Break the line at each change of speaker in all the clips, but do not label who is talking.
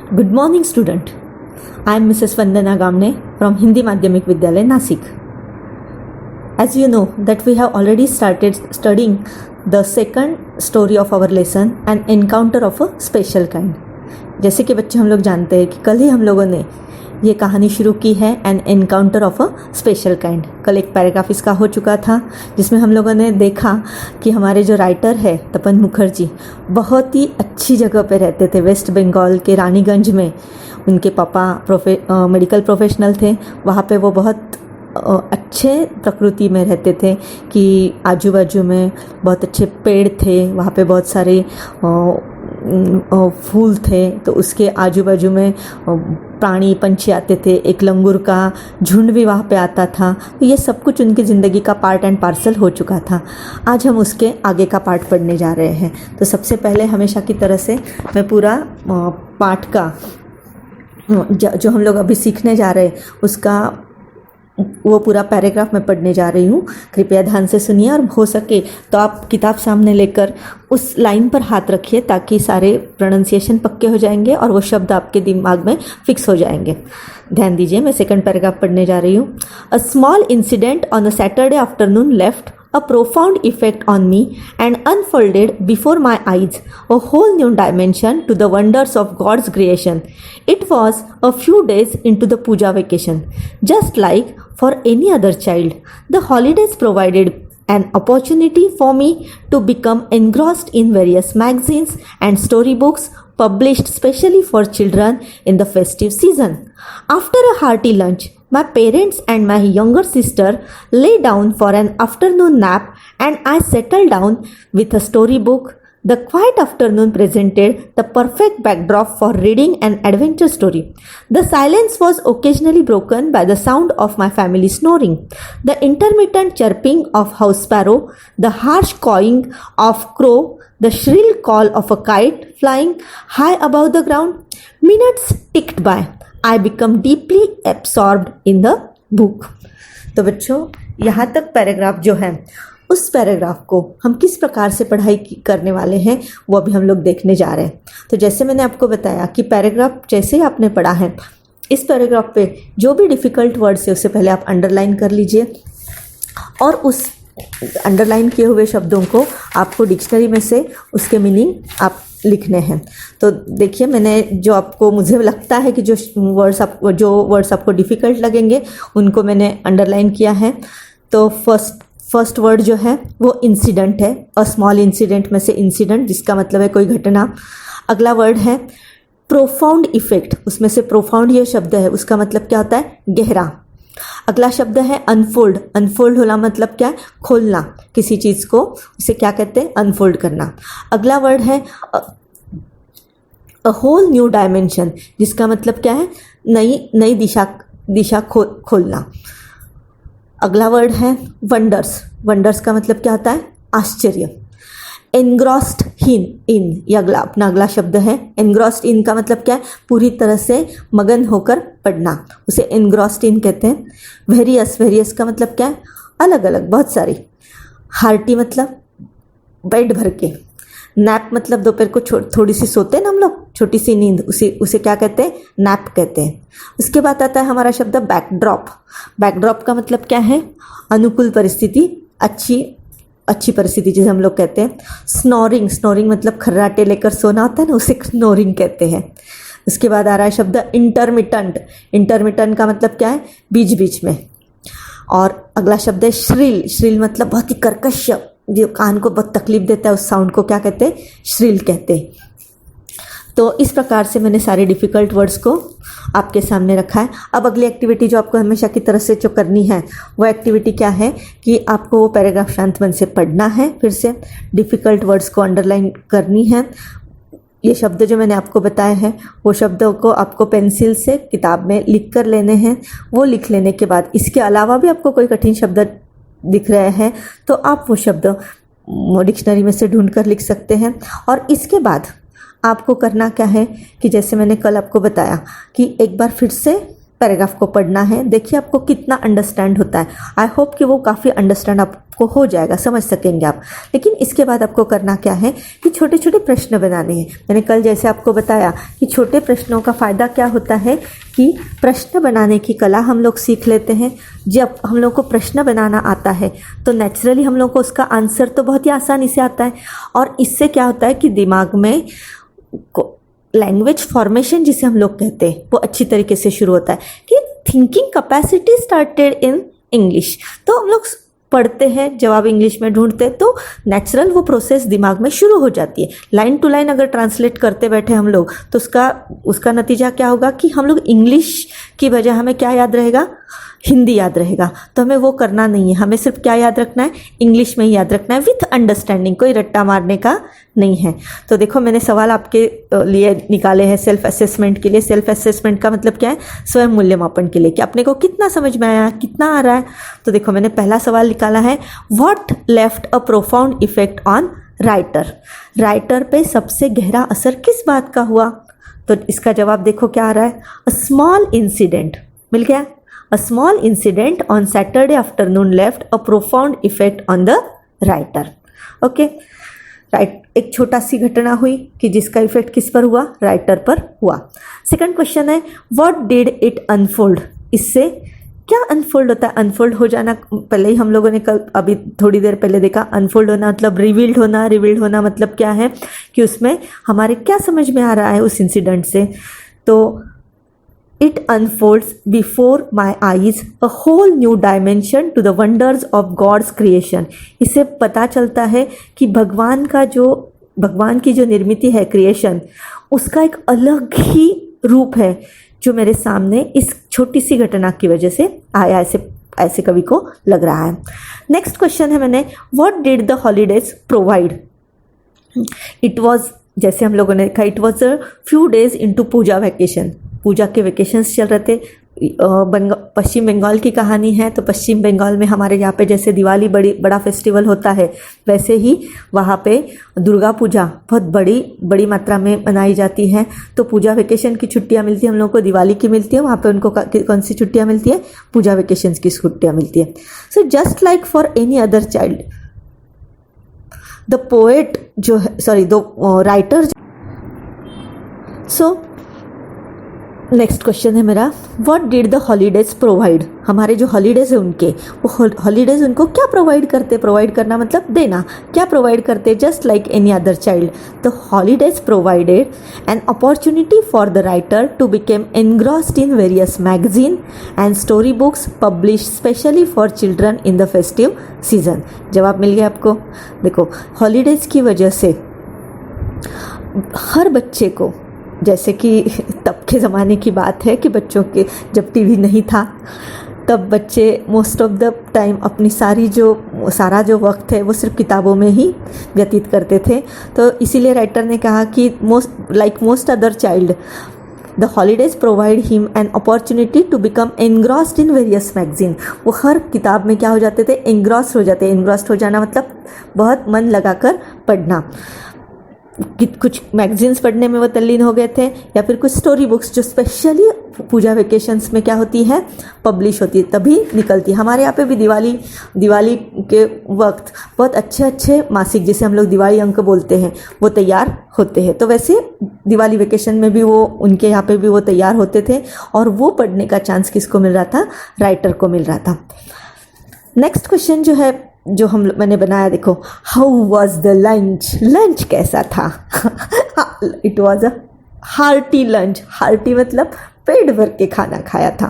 Good morning, student. I am Mrs. Vandana Gamne from Hindi Madhyamik Vidyalaya, Nasik. As you know that we have already started studying the second story of our lesson, An Encounter of a Special Kind. जैसे कि बच्चे हम लोग जानते हैं कि कल ही हम लोगों ने ये कहानी शुरू की है N encounter of a special kind. कल एक पैराग्राफ इसका हो चुका था जिसमें हम लोगों ने देखा कि हमारे जो राइटर है तपन मुखर्जी बहुत ही अच्छी जगह पे रहते थे। वेस्ट बंगाल के रानीगंज में उनके पापा मेडिकल प्रोफेशनल थे। वहाँ पे वो बहुत अच्छे प्रकृति में रहते थे कि आजू बाजू में बहुत अच्छे पेड़ थे, वहाँ पे बहुत सारे फूल थे, तो उसके आजू बाजू में प्राणी पंछी आते थे। एक लंगूर का झुंड भी वहाँ पे आता था। तो ये सब कुछ उनकी ज़िंदगी का पार्ट एंड पार्सल हो चुका था। आज हम उसके आगे का पार्ट पढ़ने जा रहे हैं। तो सबसे पहले हमेशा की तरह से मैं पूरा पाठ का जो हम लोग अभी सीखने जा रहे हैं उसका वो पूरा पैराग्राफ मैं पढ़ने जा रही हूँ। कृपया ध्यान से सुनिए और हो सके तो आप किताब सामने लेकर उस लाइन पर हाथ रखिए ताकि सारे प्रोनाउंसिएशन पक्के हो जाएंगे और वो शब्द आपके दिमाग में फिक्स हो जाएंगे। ध्यान दीजिए, मैं सेकंड पैराग्राफ पढ़ने जा रही हूँ। A small incident on a Saturday afternoon left a profound effect on me and unfolded before my eyes a whole new dimension to the wonders of God's creation. It was a few days into the puja vacation. Just like for any other child, the holidays provided an opportunity for me to become engrossed in various magazines and storybooks published specially for children in the festive season. After a hearty lunch, my parents and my younger sister lay down for an afternoon nap and I settled down with a storybook. The quiet afternoon presented the perfect backdrop for reading an adventure story. The silence was occasionally broken by the sound of my family snoring, the intermittent chirping of house sparrow, the harsh cawing of crow, the shrill call of a kite flying high above the ground. Minutes ticked by. I become deeply absorbed in the book. तो बच्चों, यहाँ तक paragraph जो है उस paragraph को हम किस प्रकार से पढ़ाई करने वाले हैं वो अभी हम लोग देखने जा रहे हैं। तो जैसे मैंने आपको बताया कि पैराग्राफ जैसे ही आपने पढ़ा है, इस पैराग्राफ पे जो भी डिफ़िकल्ट वर्ड्स है उससे पहले आप अंडरलाइन कर लीजिए और उस अंडरलाइन किए हुए शब्दों को आपको डिक्शनरी में से उसके मीनिंग आप लिखने हैं। तो देखिए, मैंने जो आपको मुझे लगता है कि जो वर्ड्स आपको डिफ़िकल्ट लगेंगे उनको मैंने अंडरलाइन किया है। तो फर्स्ट वर्ड जो है वो इंसिडेंट है। अ स्मॉल इंसिडेंट में से इंसिडेंट जिसका मतलब है कोई घटना। अगला वर्ड है प्रोफाउंड इफेक्ट, उसमें से प्रोफाउंड ये शब्द है, उसका मतलब क्या होता है? गहरा। अगला शब्द है अनफोल्ड। अनफोल्ड होना मतलब क्या है? खोलना किसी चीज़ को, उसे क्या कहते हैं? अनफोल्ड करना। अगला वर्ड है अ होल न्यू डायमेंशन, जिसका मतलब क्या है? नई दिशा खोलना। अगला वर्ड है वंडर्स। वंडर्स का मतलब क्या होता है? आश्चर्य। एनग्रॉस्ड इन ये अगला शब्द है। एनग्रॉस्ड इन का मतलब क्या है? पूरी तरह से मगन होकर पढ़ना, उसे एनग्रॉस्ड इन कहते हैं। वेरियस का मतलब क्या है? अलग अलग, बहुत सारी। हार्टी मतलब पेट भर के। नैप मतलब दोपहर को थोड़ी सी सोते हैं ना हम लोग, छोटी सी नींद, उसे क्या कहते हैं? नैप कहते हैं। उसके बाद आता है हमारा शब्द बैकड्रॉप। बैकड्रॉप का मतलब क्या है? अनुकूल परिस्थिति, अच्छी परिस्थिति जिसे हम लोग कहते हैं। स्नोरिंग मतलब खर्राटे लेकर सोना होता है ना, उसे स्नोरिंग कहते हैं। उसके बाद आ रहा है शब्द इंटरमिटेंट का मतलब क्या है? बीच बीच में। और अगला शब्द है श्रिल मतलब बहुत ही कर्कश, जो कान को बहुत तकलीफ देता है, उस साउंड को क्या कहते हैं? श्रिल कहते हैं। तो इस प्रकार से मैंने सारे डिफ़िकल्ट वर्ड्स को आपके सामने रखा है। अब अगली एक्टिविटी जो आपको हमेशा की तरह से जो करनी है वो एक्टिविटी क्या है कि आपको वो पैराग्राफ शांत मन से पढ़ना है, फिर से डिफ़िकल्ट वर्ड्स को अंडरलाइन करनी है। ये शब्द जो मैंने आपको बताए हैं वो शब्दों को आपको पेंसिल से किताब में लिख कर लेने हैं। वो लिख लेने के बाद इसके अलावा भी आपको कोई कठिन शब्द दिख रहे हैं तो आप वो शब्द डिक्शनरी में से ढूंढ कर लिख सकते हैं। और इसके बाद आपको करना क्या है कि जैसे मैंने कल आपको बताया कि एक बार फिर से पैराग्राफ को पढ़ना है। देखिए आपको कितना अंडरस्टैंड होता है। आई होप कि वो काफ़ी अंडरस्टैंड आपको हो जाएगा, समझ सकेंगे आप। लेकिन इसके बाद आपको करना क्या है कि छोटे छोटे प्रश्न बनाने हैं। मैंने कल जैसे आपको बताया कि छोटे प्रश्नों का फ़ायदा क्या होता है कि प्रश्न बनाने की कला हम लोग सीख लेते हैं। जब हम लोग को प्रश्न बनाना आता है तो नेचुरली हम लोग को उसका आंसर तो बहुत ही आसानी से आता है, और इससे क्या होता है कि दिमाग में लैंग्वेज फॉर्मेशन जिसे हम लोग कहते हैं वो अच्छी तरीके से शुरू होता है कि thinking capacity started in English. तो हम लोग पढ़ते हैं, जवाब इंग्लिश में ढूंढते हैं, तो नेचुरल वो प्रोसेस दिमाग में शुरू हो जाती है। लाइन टू लाइन अगर ट्रांसलेट करते बैठे हम लोग तो उसका नतीजा क्या होगा कि हम लोग इंग्लिश की बजाय हमें क्या याद रहेगा, हिंदी याद रहेगा। तो हमें वो करना नहीं है, हमें सिर्फ क्या याद रखना है, इंग्लिश में ही याद रखना है विथ अंडरस्टैंडिंग, कोई रट्टा मारने का नहीं है। तो देखो मैंने सवाल आपके लिए निकाले हैं सेल्फ असेसमेंट के लिए। सेल्फ असेसमेंट का मतलब क्या है, स्वयं मूल्यमापन के लिए कि अपने को कितना समझ में आया, कितना आ रहा है। तो देखो मैंने पहला सवाल निकाला है, what left a profound effect on writer. Writer पे सबसे गहरा असर किस बात का हुआ? तो इसका जवाब देखो क्या आ रहा है, अ स्मॉल इंसिडेंट। मिल गया, A small incident on Saturday afternoon left a profound effect on the writer. Okay, right, एक छोटा सी घटना हुई कि जिसका इफेक्ट किस पर हुआ, राइटर पर हुआ। सेकंड क्वेश्चन है, व्हाट डिड इट अनफोल्ड। इससे क्या अनफोल्ड होता है? अनफोल्ड हो जाना पहले ही हम लोगों ने कल अभी थोड़ी देर पहले देखा। अनफोल्ड होना मतलब रिवील्ड होना। रिवील्ड होना मतलब क्या है कि उसमें हमारे क्या समझ में आ रहा है उस इंसिडेंट से। तो It unfolds before my eyes a whole new dimension to the wonders of God's creation. इससे पता चलता है कि भगवान की जो निर्मिति है, क्रिएशन, उसका एक अलग ही रूप है जो मेरे सामने इस छोटी सी घटना की वजह से आया, ऐसे कवि को लग रहा है। नेक्स्ट क्वेश्चन है मैंने, what did the holidays provide. It was, जैसे हम लोगों ने देखा, it was a few days into Puja vacation. Puja के वेकेशंस चल रहे थे। पश्चिम बंगाल की कहानी है, तो पश्चिम बंगाल में हमारे यहाँ पे जैसे दिवाली बड़ा फेस्टिवल होता है, वैसे ही वहाँ पे दुर्गा पूजा बहुत बड़ी मात्रा में मनाई जाती है। तो पूजा वेकेशन की छुट्टियाँ मिलती है हम लोगों को, दिवाली की मिलती है, वहाँ पे उनको कौन सी छुट्टियाँ मिलती है, पूजा वेकेशन की छुट्टियाँ मिलती है। So just like for any other child, the poet जो है, sorry the writer. So next question है मेरा, what did the holidays provide. हमारे जो हॉलीडेज है उनके, वो हॉलीडेज उनको क्या प्रोवाइड करते। प्रोवाइड करना मतलब देना। क्या प्रोवाइड करते? Just like any other child, the holidays provided an opportunity for the writer to became engrossed in various magazine and story books publish especially for children in the festive season. जवाब मिल गया आपको। देखो, holidays की वजह से हर बच्चे को, जैसे कि तब के ज़माने की बात है कि बच्चों के जब टीवी नहीं था, तब बच्चे मोस्ट ऑफ द टाइम अपनी सारा जो वक्त है वो सिर्फ किताबों में ही व्यतीत करते थे। तो इसीलिए राइटर ने कहा कि most other child, the holidays provide him an opportunity to become engrossed in various magazine. वो हर किताब में क्या हो जाते थे, एनग्रॉस्ड हो जाते। एनग्रॉस्ड हो जाना मतलब बहुत मन लगाकर पढ़ना। कुछ मैगजीन्स पढ़ने में वो तल्लीन हो गए थे, या फिर कुछ स्टोरी बुक्स जो स्पेशली पूजा वेकेशंस में क्या होती है, पब्लिश होती है, तभी निकलती है। हमारे यहाँ पे भी दिवाली के वक्त बहुत अच्छे मासिक, जिसे हम लोग दिवाली अंक बोलते हैं, वो तैयार होते हैं। तो वैसे दिवाली वेकेशन में भी वो उनके यहाँ पे भी वो तैयार होते थे, और वो पढ़ने का चांस किसको मिल रहा था, राइटर को मिल रहा था। नेक्स्ट क्वेश्चन जो है, जो मैंने बनाया, देखो, how was the lunch. Lunch कैसा था? It was a hearty lunch. Hearty मतलब पेट भर के खाना खाया था।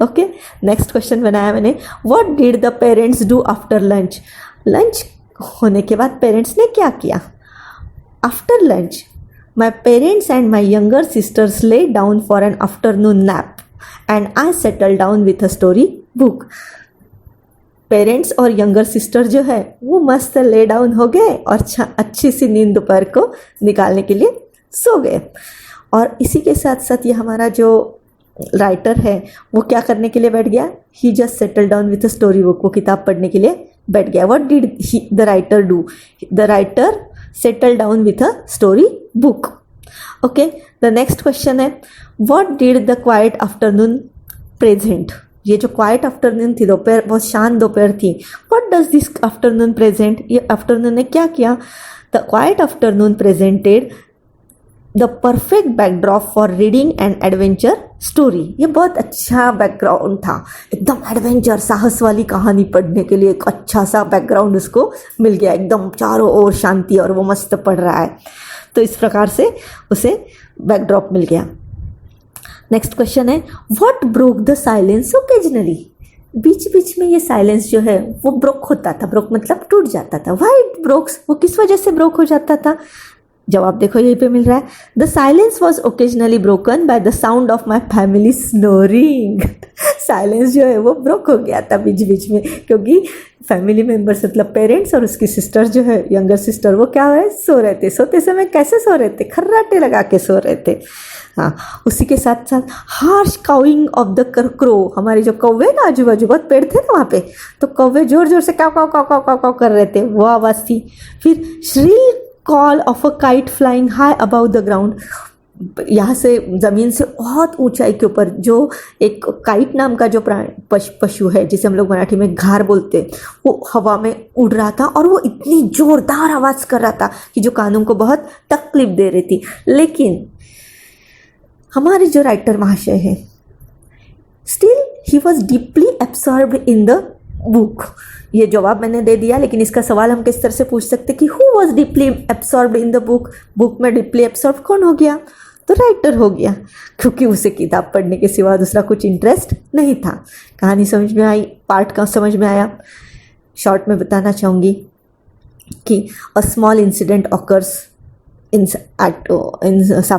ओके, नेक्स्ट क्वेश्चन बनाया मैंने, what did the parents do after lunch. Lunch होने के बाद पेरेंट्स ने क्या किया? After lunch my parents and my younger sisters lay down for an afternoon nap and I settle down with a story book. Parents और younger sister जो है वो मस्त ले डाउन हो गए और अच्छी सी नींद दोपहर को निकालने के लिए सो गए। और इसी के साथ साथ ये हमारा जो राइटर है वो क्या करने के लिए बैठ गया, he just settle down with a story book. वो किताब पढ़ने के लिए बैठ गया। What did the writer do? The writer settle down with a story book. Okay, the next question है, what did the quiet afternoon present. ये जो क्वाइट आफ्टरनून थी, दोपहर बहुत शांत दोपहर थी, what does this afternoon present, ये आफ्टरनून ने क्या किया, the quiet afternoon presented the perfect backdrop for reading and adventure story. ये बहुत अच्छा बैकग्राउंड था, एकदम एडवेंचर साहस वाली कहानी पढ़ने के लिए एक अच्छा सा बैकग्राउंड उसको मिल गया, एकदम चारों ओर शांति और वो मस्त पढ़ रहा है। तो इस प्रकार से उसे बैकड्रॉप मिल गया। नेक्स्ट क्वेश्चन है, what broke the silence occasionally. बीच बीच में ये साइलेंस जो है वो ब्रोक होता था, ब्रोक मतलब टूट जाता था। व्हाई इट ब्रोक्स, वो किस वजह से ब्रोक हो जाता था। जवाब देखो यहीं पे मिल रहा है, the silence was occasionally broken by the sound of my family snoring. Silence जो है वो ब्रोक हो गया था बीच बीच में, क्योंकि फैमिली मेंबर्स मतलब पेरेंट्स और उसकी सिस्टर जो है, यंगर सिस्टर, वो क्या है, सो रहे थे। सोते समय कैसे सो रहे थे, खर्राटे लगा के सो रहे थे। हाँ, उसी के साथ साथ हार्श काउइंग ऑफ द क्रो, हमारे जो कौवे ना आजू बाजू बहुत पेड़ थे ना वहाँ पे, तो कौवे जोर जोर से काव काव काव काव काव काव कर रहे थे, वो आवाज़ थी। फिर Srila call of a kite flying high about the ground, यहाँ से ज़मीन से बहुत ऊंचाई के ऊपर जो एक काइट नाम का जो पशु है, जिसे हम लोग मराठी में घार बोलते, वो हवा में उड़ रहा था और वो इतनी जोरदार आवाज़ कर रहा था कि जो कानों को बहुत तकलीफ दे रही थी। लेकिन हमारे जो राइटर महाशय है, still he was deeply absorbed in the book. ये जवाब मैंने दे दिया, लेकिन इसका सवाल हम किस तरह से पूछ सकते कि who was deeply absorbed in the book. Book में डीपली एब्सॉर्ब कौन हो गया, तो राइटर हो गया, क्योंकि उसे किताब पढ़ने के सिवा दूसरा कुछ इंटरेस्ट नहीं था। कहानी समझ में आई, पार्ट का समझ में आया। शॉर्ट में बताना चाहूँगी कि a small incident occurs in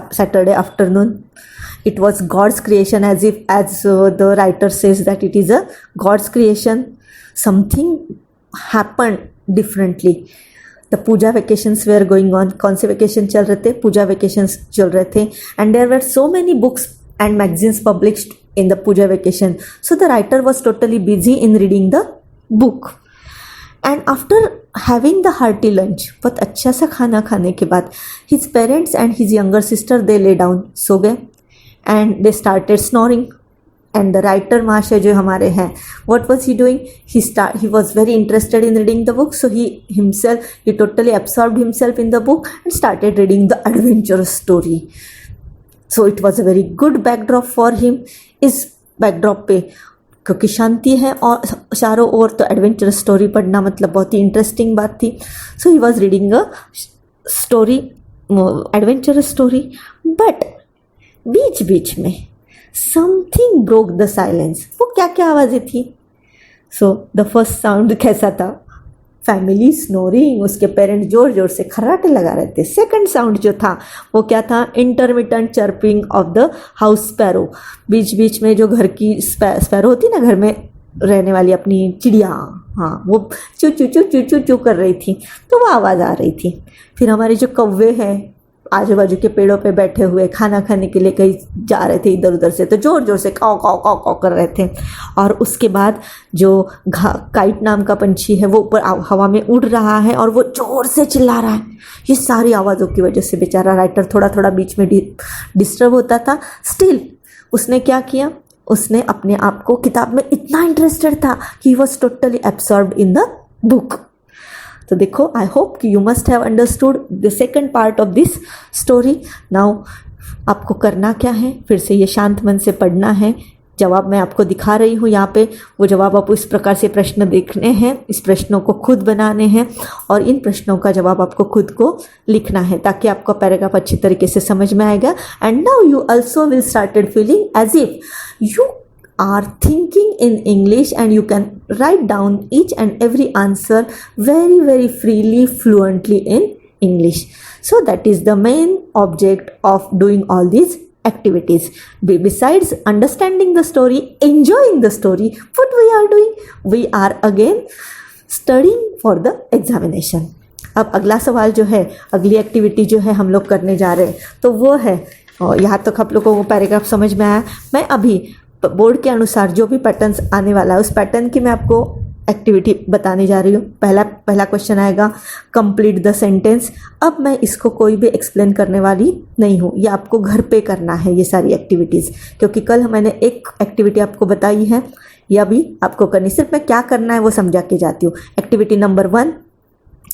Saturday afternoon. It was God's creation, as the writer says that it is a God's creation. Something happened differently. The puja vacations were going on. कौन से vacation चल रहे थे, puja vacations चल रहे थे, and there were so many books and magazines published in the puja vacation. So the writer was totally busy in reading the book. And after having the hearty lunch, बहुत अच्छा सा खाना खाने के बाद, his parents and his younger sister they lay down, सो गए, and they started snoring. And the writer महाशय जो हमारे हैं, what was he doing? He was very interested in reading the book, so he totally absorbed himself in the book and started reading the adventurous story. So it was a very good backdrop for him. इस backdrop पे क्योंकि शांति है और चारों ओर, तो adventurous story पढ़ना मतलब बहुत ही इंटरेस्टिंग बात थी। So he was reading a story, adventurous story, but बीच बीच में समथिंग ब्रोक द साइलेंस। वो क्या क्या आवाज़ें थी? सो द फर्स्ट साउंड कैसा था? फैमिली स्नोरिंग, उसके पेरेंट्स जोर जोर से खर्राटे लगा रहे थे। सेकंड साउंड जो था वो क्या था? Intermittent chirping of the house sparrow, बीच बीच में जो घर की स्पैरो होती ना, घर में रहने वाली अपनी चिड़िया, हाँ, वो चू चू चू चू चू चू कर रही थी, तो वो आवाज़ आ रही थी। फिर हमारे जो कौवे हैं आजू बाजू के पेड़ों पे बैठे हुए खाना खाने के लिए कहीं जा रहे थे इधर उधर से, तो जोर जोर से काव काव काव काव कर रहे थे। और उसके बाद जो काइट नाम का पंछी है वो ऊपर हवा में उड़ रहा है और वो जोर से चिल्ला रहा है। ये सारी आवाज़ों की वजह से बेचारा राइटर थोड़ा थोड़ा बीच में डिस्टर्ब होता था। स्टिल उसने क्या किया, उसने अपने आप को किताब में इतना इंटरेस्टेड था, he was totally absorbed in the book. तो देखो, आई होप कि you must have understood the second part of this story. Now आपको करना क्या है, फिर से ये शांत मन से पढ़ना है। जवाब मैं आपको दिखा रही हूँ यहाँ पे, वो जवाब आपको इस प्रकार से प्रश्न देखने हैं, इस प्रश्नों को खुद बनाने हैं और इन प्रश्नों का जवाब आपको खुद को लिखना है, ताकि आपको पैराग्राफ अच्छी तरीके से समझ में आएगा। And now you also will started feeling as if you are thinking in English, and you can write down each and every answer very very freely, fluently in English. So that is the main object of doing all these activities. Besides understanding the story, enjoying the story, what we are doing, we are again studying for the examination. अब अगला सवाल जो है, अगली activity जो है हम लोग करने जा रहे हैं, तो वो है, यहाँ तक आप लोगों को पैराग्राफ समझ में आया। मैं अभी बोर्ड के अनुसार जो भी पैटर्न्स आने वाला है उस पैटर्न की मैं आपको एक्टिविटी बताने जा रही हूँ। पहला क्वेश्चन आएगा कंप्लीट द सेंटेंस। अब मैं इसको कोई भी एक्सप्लेन करने वाली नहीं हूँ, ये आपको घर पे करना है ये सारी एक्टिविटीज़, क्योंकि कल मैंने एक एक्टिविटी आपको बताई है, या भी आपको करनी, सिर्फ मैं क्या करना है वो समझा के जाती हूँ। एक्टिविटी नंबर 1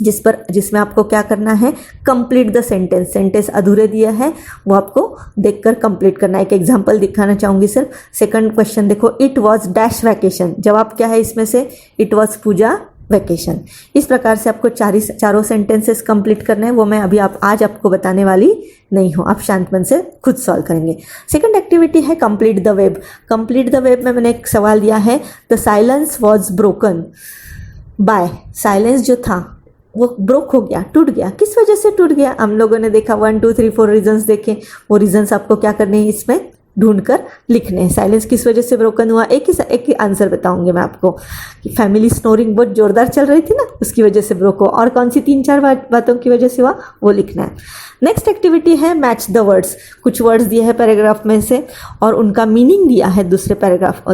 जिसमें आपको क्या करना है, कंप्लीट द सेंटेंस। सेंटेंस अधूरे दिया है वो आपको देखकर कंप्लीट करना है। एक एग्जांपल दिखाना चाहूँगी सिर्फ। सेकंड क्वेश्चन देखो, इट वाज डैश वैकेशन। जवाब क्या है इसमें से, इट वाज पूजा वैकेशन। इस प्रकार से आपको चारों सेंटेंसेस कंप्लीट करने हैं, वो मैं अभी आज आपको बताने वाली नहीं हूँ, आप शांत मन से खुद सॉल्व करेंगे। सेकंड एक्टिविटी है complete the web. Complete the web में मैंने एक सवाल दिया है, the silence was broken by. Silence जो था वो ब्रोक हो गया, टूट गया। किस वजह से टूट गया, हम लोगों ने देखा 1 2 3 4 रीजंस देखे, वो रीजंस आपको क्या करने हैं, इसमें ढूंढकर लिखने हैं। साइलेंस किस वजह से ब्रोकन हुआ, एक ही आंसर बताऊंगी मैं आपको कि फैमिली स्नोरिंग बहुत जोरदार चल रही थी ना, उसकी वजह से ब्रोक हुआ, और कौन सी 3-4 बातों की वजह से हुआ वो लिखना है। नेक्स्ट एक्टिविटी है मैच द वर्ड्स। कुछ वर्ड्स दिए हैं पैराग्राफ में से और उनका मीनिंग दिया है दूसरे पैराग्राफ और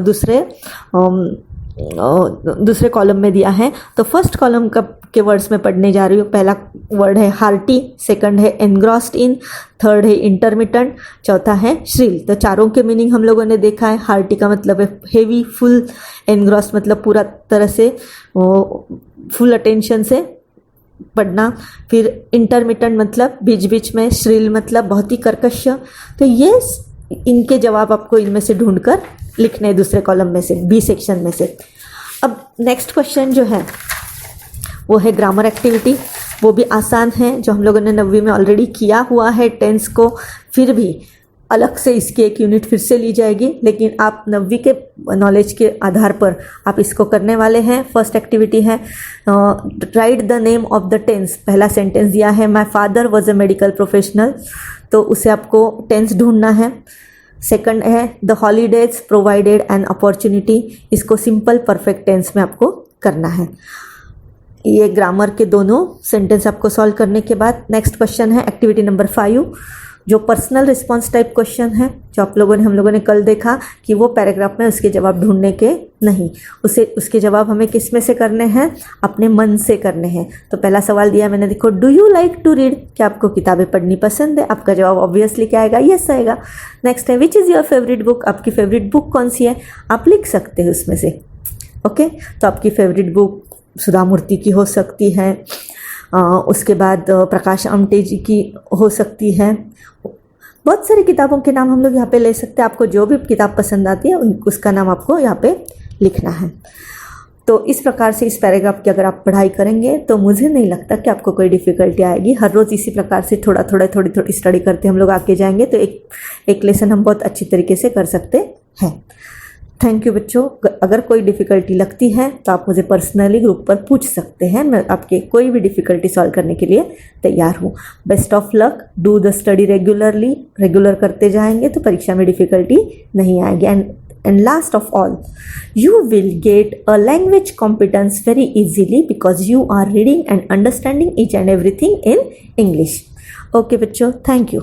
दूसरे कॉलम में दिया है। तो फर्स्ट कॉलम के वर्ड्स में पढ़ने जा रही हूँ। पहला वर्ड है हार्टी, सेकंड है एनग्रॉस्ड इन, थर्ड है इंटरमिटेंट, चौथा है श्रिल। तो चारों के मीनिंग हम लोगों ने देखा है। हार्टी का मतलब है हेवी, फुल, एनग्रॉस्ड मतलब पूरा तरह से फुल अटेंशन से पढ़ना, फिर इंटरमिटेंट मतलब बीच बीच में, श्रिल मतलब बहुत ही कर्कश। तो ये इनके जवाब आपको इनमें से ढूंढकर लिखने हैं दूसरे कॉलम में से, बी सेक्शन में से। अब नेक्स्ट क्वेश्चन जो है वो है ग्रामर एक्टिविटी। वो भी आसान है, जो हम लोगों ने 9वीं में ऑलरेडी किया हुआ है टेंस को, फिर भी अलग से इसकी एक यूनिट फिर से ली जाएगी, लेकिन आप 9वीं के नॉलेज के आधार पर आप इसको करने वाले हैं। फर्स्ट एक्टिविटी है write the name of the tense. पहला सेंटेंस दिया है my father was a medical professional, तो उसे आपको टेंस ढूंढना है। सेकंड है the holidays provided an opportunity, इसको सिंपल परफेक्ट टेंस में आपको करना है। ये ग्रामर के दोनों सेंटेंस आपको सॉल्व करने के बाद नेक्स्ट क्वेश्चन है एक्टिविटी नंबर 5, जो पर्सनल रिस्पॉन्स टाइप क्वेश्चन है, जो हम लोगों ने कल देखा कि वो पैराग्राफ में उसके जवाब ढूंढने के नहीं, उसके जवाब हमें किस में से करने हैं, अपने मन से करने हैं। तो पहला सवाल दिया मैंने, देखो do you like to read, क्या आपको किताबें पढ़नी पसंद है? आपका जवाब ऑब्वियसली क्या आएगा, यस आएगा। नेक्स्ट है which is your favourite book, आपकी फेवरेट बुक कौन सी है, आप लिख सकते हैं उसमें से। ओके, तो आपकी फेवरेट बुक सुधा मूर्ति की हो सकती है, उसके बाद प्रकाश आमटे जी की हो सकती है। बहुत सारी किताबों के नाम हम लोग यहाँ पे ले सकते हैं। आपको जो भी किताब पसंद आती है उसका नाम आपको यहाँ पे लिखना है। तो इस प्रकार से इस पैराग्राफ की अगर आप पढ़ाई करेंगे तो मुझे नहीं लगता कि आपको कोई डिफ़िकल्टी आएगी। हर रोज़ इसी प्रकार से थोड़ी स्टडी करते हम लोग आगे जाएंगे तो एक लेसन हम बहुत अच्छी तरीके से कर सकते हैं। थैंक यू बच्चों। अगर कोई डिफ़िकल्टी लगती है तो आप मुझे पर्सनली ग्रुप पर पूछ सकते हैं, मैं आपके कोई भी डिफ़िकल्टी सॉल्व करने के लिए तैयार हूँ। Best of luck, do the study regular करते जाएंगे तो परीक्षा में डिफ़िकल्टी नहीं आएगी। And last of all, you will get a language competence very easily because you are reading and understanding each and everything in English. Okay बच्चों, thank you.